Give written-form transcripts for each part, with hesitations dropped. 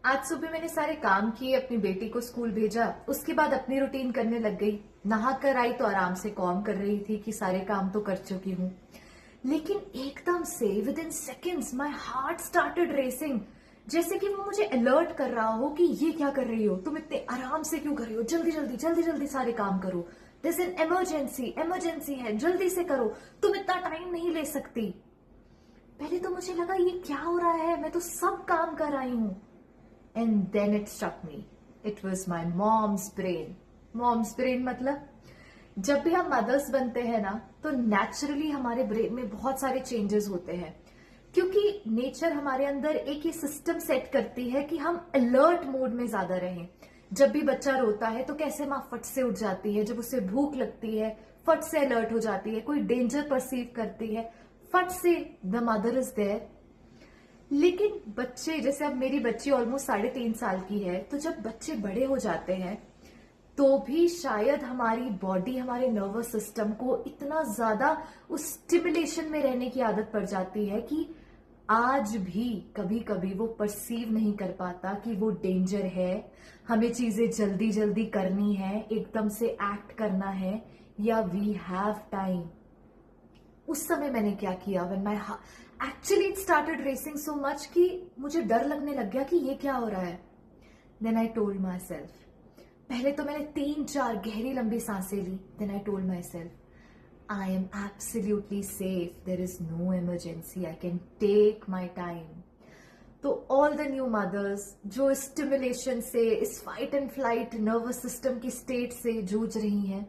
आज सुबह मैंने सारे काम किए, अपनी बेटी को स्कूल भेजा, उसके बाद अपनी रूटीन करने लग गई। नहा कर आई तो आराम से कॉम कर रही थी कि सारे काम तो कर चुकी हूँ। लेकिन एकदम से with in seconds my heart started racing, जैसे कि वो मुझे अलर्ट कर रहा हो कि ये क्या कर रही हो, तुम इतने आराम से क्यों कर रही हो, जल्दी जल्दी जल्दी जल्दी सारे काम करो, दिस एन इमरजेंसी, इमरजेंसी है, जल्दी से करो, तुम इतना टाइम नहीं ले सकती। पहले तो मुझे लगा ये क्या हो रहा है, मैं तो सब काम कर रही हूँ। And then it struck me, it was my mom's brain. Mom's brain मतलब जब भी हम मदर्स बनते हैं ना, तो नेचुरली हमारे ब्रेन में बहुत सारे चेंजेस होते हैं, क्योंकि नेचर हमारे अंदर एक ही सिस्टम सेट करती है कि हम अलर्ट मोड में ज्यादा रहें। जब भी बच्चा रोता है तो कैसे माँ फट से उठ जाती है, जब उसे भूख लगती है फट से अलर्ट हो जाती है, कोई डेंजर परसीव करती है फट से द मदर इज देयर। लेकिन बच्चे, जैसे अब मेरी बच्ची ऑलमोस्ट 3.5 साल की है, तो जब बच्चे बड़े हो जाते हैं तो भी शायद हमारी बॉडी, हमारे नर्वस सिस्टम को इतना ज्यादा उस स्टिमुलेशन में रहने की आदत पड़ जाती है कि आज भी कभी कभी वो परसीव नहीं कर पाता कि वो डेंजर है, हमें चीजें जल्दी जल्दी करनी है, एकदम से एक्ट करना है, या वी हैव टाइम। उस समय मैंने क्या किया, when my actually it started racing so much कि मुझे डर लगने लग गया कि ये क्या हो रहा है। Then I told myself, पहले तो मैंने 3-4 गहरी लंबी सांसें ली। Then I told myself, I am absolutely safe, there is no emergency, I can take my time. तो ऑल द न्यू मदर्स जो स्टिमुलेशन से, इस fight and flight nervous system की स्टेट से जूझ रही हैं,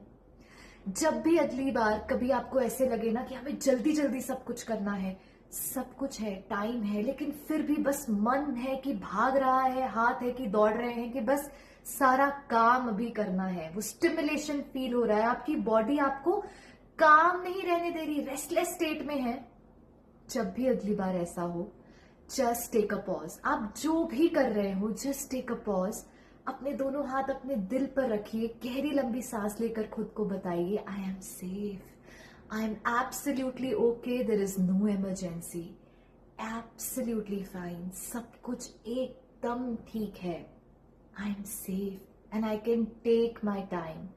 जब भी अगली बार कभी आपको ऐसे लगे ना कि हमें जल्दी जल्दी सब कुछ करना है, सब कुछ है, टाइम है, लेकिन फिर भी बस मन है कि भाग रहा है, हाथ है कि दौड़ रहे हैं, कि बस सारा काम अभी करना है, वो स्टिमुलेशन फील हो रहा है, आपकी बॉडी आपको काम नहीं रहने दे रही, रेस्टलेस स्टेट में है। जब भी अगली बार ऐसा हो, जस्ट टेक अ पॉज। आप जो भी कर रहे हो, जस्ट टेक अ पॉज। अपने दोनों हाथ अपने दिल पर रखिए, गहरी लंबी सांस लेकर खुद को बताइए, I am safe, I am absolutely okay, there is no emergency, absolutely fine, सब कुछ एकदम ठीक है, I am safe and I can take my time,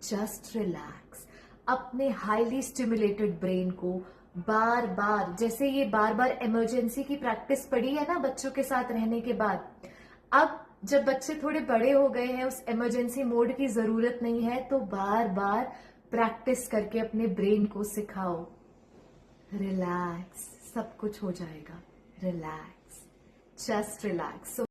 just relax. अपने हाईली स्टिमुलेटेड ब्रेन को बार बार, जैसे ये बार बार इमरजेंसी की प्रैक्टिस पड़ी है ना बच्चों के साथ रहने के बाद, अब जब बच्चे थोड़े बड़े हो गए हैं, उस इमरजेंसी मोड की जरूरत नहीं है, तो बार बार प्रैक्टिस करके अपने ब्रेन को सिखाओ, रिलैक्स, सब कुछ हो जाएगा, रिलैक्स, जस्ट रिलैक्स।